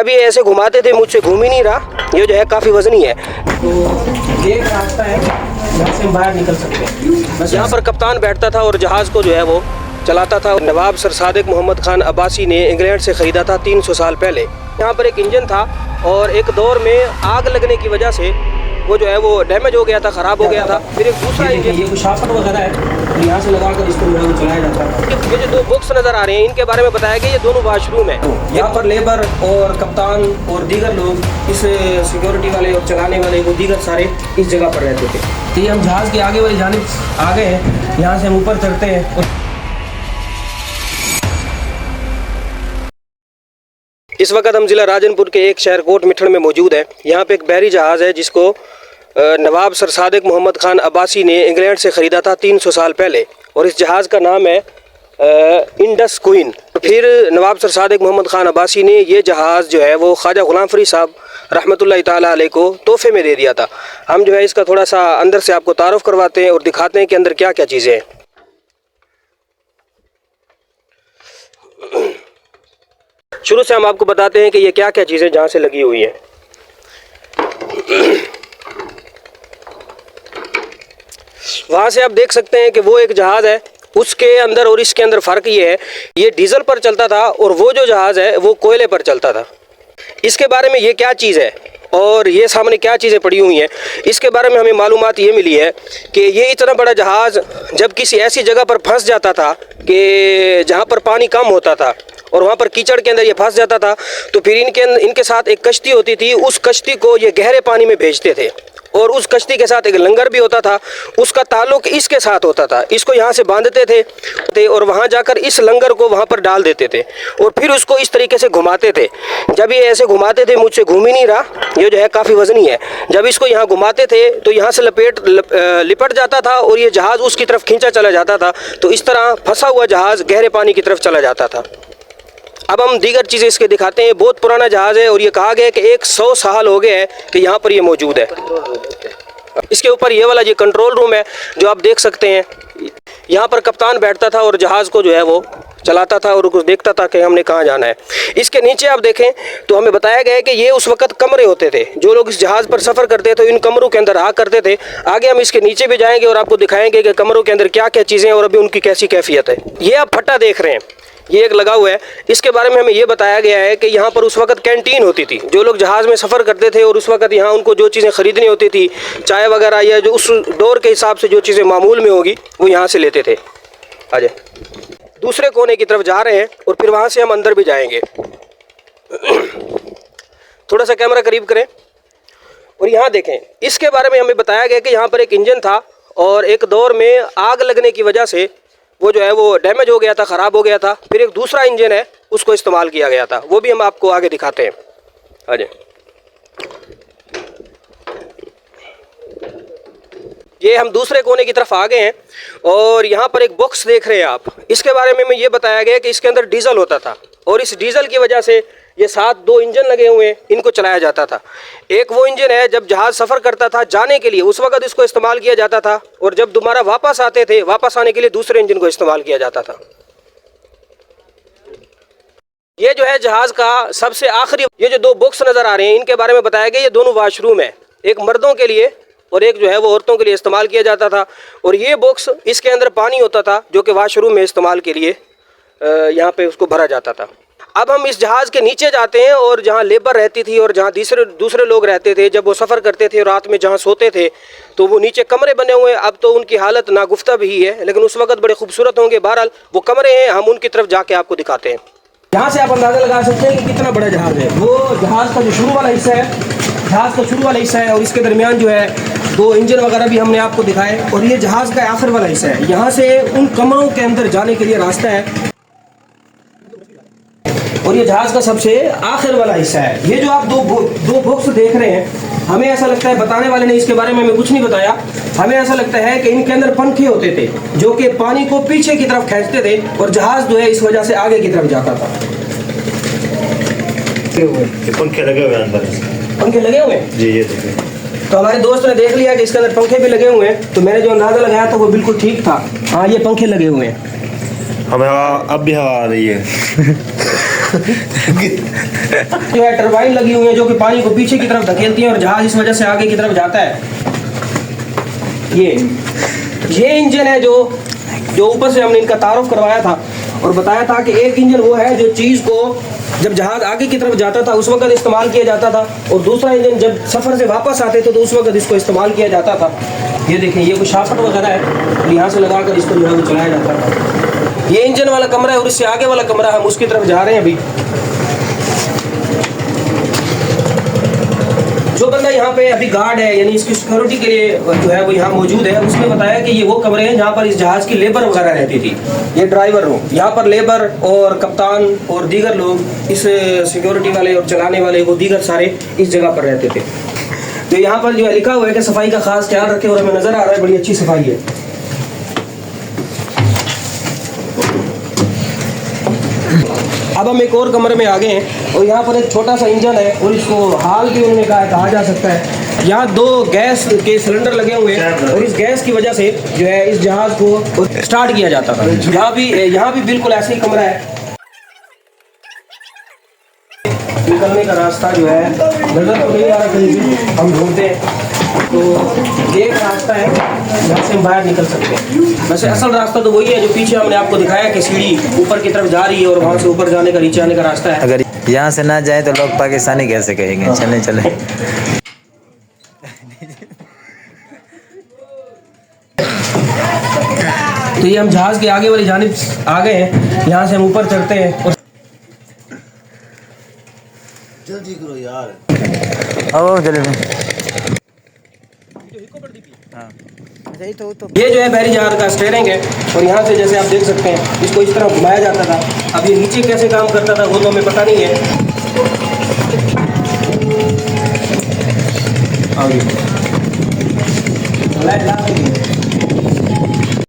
अभी ऐसे घुमाते थे, मुझसे घूम ही नहीं रहा। ये जो है काफ़ी वजनी है, तो ये एक रास्ता है जहाँ से हम बाहर निकल सकते हैं। बस यहाँ पर कप्तान बैठता था और जहाज़ को जो है वो चलाता था। नवाब सर सादिक मोहम्मद खान अब्बासी ने इंग्लैंड से ख़रीदा था 300 साल पहले। यहाँ पर एक इंजन था और एक दौर में आग लगने की वजह से वो जो है वो डैमेज हो गया था, ख़राब हो गया था। फिर एक दूसरा इंजन, ये कुछ शाफट वगैरह है, यहाँ से लगाकर इसको जो है वो चलाया जाता है। ये जो दो बॉक्स नज़र आ रहे हैं इनके बारे में बताया गया, ये दोनों वाशरूम है। यहाँ पर लेबर और कप्तान और दीगर लोग, इस सिक्योरिटी वाले और चलाने वाले वो दीगर सारे इस जगह पर रहते थे। तो ये हम जहाज़ के आगे वाली जानिब आ गए हैं, यहाँ से हम ऊपर चढ़ते हैं। इस वक्त हम ज़िला राजनपुर के एक शहर कोट मिठड़ में मौजूद है। यहाँ पे एक बहरी जहाज़ है जिसको नवाब सर सादिक मोहम्मद खान अब्बासी ने इंग्लैंड से ख़रीदा था 300 साल पहले, और इस जहाज़ का नाम है इंडस क्वीन। फिर नवाब सर सादिक मोहम्मद खान अब्बासी ने ये जहाज़ जो है वो ख्वाजा गुलाम फरीद साहब रहमतुल्लाह ताला अलैह को तोहफे में दे दिया था। हम जो है इसका थोड़ा सा अंदर से आपको तारुफ करवाते हैं और दिखाते हैं कि अंदर क्या क्या चीज़ें हैं। शुरू से हम आपको बताते हैं कि ये क्या क्या चीज़ें जहाँ से लगी हुई हैं। वहाँ से आप देख सकते हैं कि वो एक जहाज़ है, उसके अंदर और इसके अंदर फ़र्क ये है, ये डीजल पर चलता था और वो जो जहाज़ है वो कोयले पर चलता था। इसके बारे में ये क्या चीज़ है और ये सामने क्या चीज़ें पड़ी हुई हैं, इसके बारे में हमें मालूमात ये मिली है कि ये इतना बड़ा जहाज़ जब किसी ऐसी जगह पर फंस जाता था कि जहाँ पर पानी कम होता था और वहाँ पर कीचड़ के अंदर ये फंस जाता था, तो फिर इनके साथ एक कश्ती होती थी। उस कश्ती को ये गहरे पानी में भेजते थे और उस कश्ती के साथ एक लंगर भी होता था, उसका ताल्लुक इसके साथ होता था। इसको यहाँ से बांधते थे और वहाँ जाकर इस लंगर को वहाँ पर डाल देते थे और फिर उसको इस तरीके से घुमाते थे। जब ये ऐसे घुमाते थे, मुझसे घूम ही नहीं रहा, ये जो है काफ़ी वजनी है। जब इसको यहाँ घुमाते थे तो यहाँ से लिपट जाता था और ये जहाज़ उसकी तरफ खींचा चला जाता था। तो इस तरह फंसा हुआ जहाज़ गहरे पानी की तरफ चला जाता था। अब हम दीगर चीज़ें इसके दिखाते हैं। बहुत पुराना जहाज़ है और ये कहा गया है कि 100 साल हो गए हैं कि यहाँ पर ये मौजूद है। इसके ऊपर ये वाला ये कंट्रोल रूम है जो आप देख सकते हैं। यहाँ पर कप्तान बैठता था और जहाज़ को जो है वो चलाता था और कुछ देखता था कि हमने कहाँ जाना है। इसके नीचे आप देखें तो हमें बताया गया है कि ये उस वक्त कमरे होते थे। जो लोग इस जहाज़ पर सफ़र करते थे इन कमरों के अंदर रहा करते थे। आगे हम इसके नीचे भी जाएंगे और आपको दिखाएंगे कि कमरों के अंदर क्या क्या चीज़ें और अभी उनकी कैसी कैफियत है। ये आप फट्टा देख रहे हैं, ये एक लगा हुआ है। इसके बारे में हमें ये बताया गया है कि यहाँ पर उस वक्त कैंटीन होती थी। जो लोग जहाज़ में सफ़र करते थे और उस वक्त यहाँ उनको जो चीज़ें ख़रीदनी होती थी, चाय वगैरह या जो उस दौर के हिसाब से जो चीज़ें मामूल में होगी वो यहाँ से लेते थे। आ जाए, दूसरे कोने की तरफ जा रहे हैं और फिर वहाँ से हम अंदर भी जाएंगे। थोड़ा सा कैमरा करीब करें और यहाँ देखें। इसके बारे में हमें बताया गया कि यहाँ पर एक इंजन था और एक दौर में आग लगने की वजह से वो जो है वो डैमेज हो गया था, ख़राब हो गया था। फिर एक दूसरा इंजन है उसको इस्तेमाल किया गया था, वो भी हम आपको आगे दिखाते हैं। आ जाए, ये हम दूसरे कोने की तरफ आ गए हैं और यहाँ पर एक बॉक्स देख रहे हैं आप। इसके बारे में हमें ये बताया गया कि इसके अंदर डीजल होता था और इस डीजल की वजह से ये साथ 2 इंजन लगे हुए हैं, इनको चलाया जाता था। एक वो इंजन है जब जहाज़ सफ़र करता था जाने के लिए, उस वक्त इसको इस्तेमाल किया जाता था, और जब दोबारा वापस आते थे, वापस आने के लिए दूसरे इंजन को इस्तेमाल किया जाता था। ये जो है जहाज़ का सबसे आखिरी, ये जो 2 बॉक्स नज़र आ रहे हैं इनके बारे में बताया गया, ये दोनों वाशरूम है। एक मर्दों के लिए और एक जो है वो औरतों के लिए इस्तेमाल किया जाता था। और ये बॉक्स, इसके अंदर पानी होता था जो कि वाशरूम में इस्तेमाल के लिए यहाँ पे उसको भरा जाता था। अब हम इस जहाज़ के नीचे जाते हैं और जहाँ लेबर रहती थी और जहाँ दूसरे लोग रहते थे, जब वो सफ़र करते थे रात में जहाँ सोते थे, तो वो नीचे कमरे बने हुए हैं। अब तो उनकी हालत नागुफ्ता भी है, लेकिन उस वक्त बड़े खूबसूरत होंगे। बहरहाल वो कमरे हैं, हम उनकी तरफ जाके आपको दिखाते हैं। यहाँ से आप अंदाज़ा लगा सकते हैं कि कितना बड़ा जहाज़ है। वो जहाज़ का जो शुरू वाला हिस्सा है, जहाज़ का शुरू वाला हिस्सा है और इसके दरमियान जो है 2 इंजन वगैरह भी हमने आपको दिखाए, और ये जहाज़ का आखिर वाला हिस्सा है। यहाँ से उन कमरों के अंदर जाने के लिए रास्ता है और ये जहाज़ का सबसे आखिर वाला हिस्सा है। ये जो आप दो बॉक्स देख रहे हैं, हमें ऐसा लगता है, बताने वाले ने इसके बारे में हमें कुछ नहीं बताया, हमें ऐसा लगता है कि इनके अंदर पंखे होते थे जो कि पानी को पीछे की तरफ खींचते थे और जहाज़ जो है इस वजह से आगे की तरफ जाता था। पंखे लगे हुए अंदर, पंखे लगे हुए हैं जी, ये देखिए। तो हमारे दोस्त ने देख लिया कि इसके अंदर पंखे भी लगे हुए हैं, तो मैंने जो अंदाज़ा लगाया था वो बिल्कुल ठीक था। हाँ, ये पंखे लगे हुए हैं। हमें अब भी हवा आ रही है। जो है टरबाइन लगी हुई है जो कि पानी को पीछे की तरफ धकेलती है और जहाज इस वजह से आगे की तरफ जाता है। ये इंजन है जो ऊपर से हमने इनका तारुफ करवाया था और बताया था कि एक इंजन वो है जो चीज़ को जब जहाज आगे की तरफ जाता था उस वक्त इस्तेमाल किया जाता था और दूसरा इंजन जब सफ़र से वापस आते थे तो उस वक्त इसको इस्तेमाल किया जाता था। ये देखें, ये कुछ शाफ्ट वगैरह है और यहाँ से लगाकर इसको जो है वो चलाया जाता था। ये इंजन वाला कमरा है और इससे आगे वाला कमरा हम उसकी तरफ जा रहे हैं अभी। जो बंदा यहाँ पे अभी गार्ड है यानी इसकी सिक्योरिटी के लिए जो है वो यहाँ मौजूद है, उसने बताया कि ये वो कमरे हैं जहाँ पर इस जहाज़ की लेबर वगैरह रहती थी। ये ड्राइवर रूम, यहाँ पर लेबर और कप्तान और दीगर लोग इस सिक्योरिटी वाले और चलाने वाले वो दीगर सारे इस जगह पर रहते थे। तो यहाँ पर जो है लिखा हुआ है कि सफाई का खास ख्याल रखें और हमें नज़र आ रहा है बड़ी अच्छी सफाई है। अब हम एक और कमरे में आ गए हैं और यहाँ पर एक छोटा सा इंजन है और इसको हाल भी उन्होंने कहा जा सकता है। यहाँ 2 गैस के सिलेंडर लगे हुए हैं और इस गैस की वजह से जो है इस जहाज को स्टार्ट किया जाता था। यहाँ भी बिल्कुल ऐसे ही कमरा है। निकलने का रास्ता जो है नजर तो नहीं आ रहा कहीं भी, हम ढूंढते हैं तो ये एक रास्ता है जहाँ से हम बाहर निकल सकते हैं। वैसे असल रास्ता तो वही है जो पीछे हमने आपको दिखाया कि सीढ़ी ऊपर की तरफ जा रही है और वहाँ से ऊपर जाने का नीचे आने का रास्ता है। अगर यहाँ से ना जाए तो लोग पाकिस्तानी कैसे कहेंगे? चले चले। तो ये हम जहाज के आगे वाली जानिब आ गए हैं, यहाँ से हम ऊपर चढ़ते हैं और जल्दी करो यार। ओ चले ये जो है बहरी जहाज का स्टीयरिंग है और यहाँ से जैसे आप देख सकते हैं इसको इस तरह घुमाया जाता था। अब ये नीचे कैसे काम करता था वो तो हमें पता नहीं है। आगे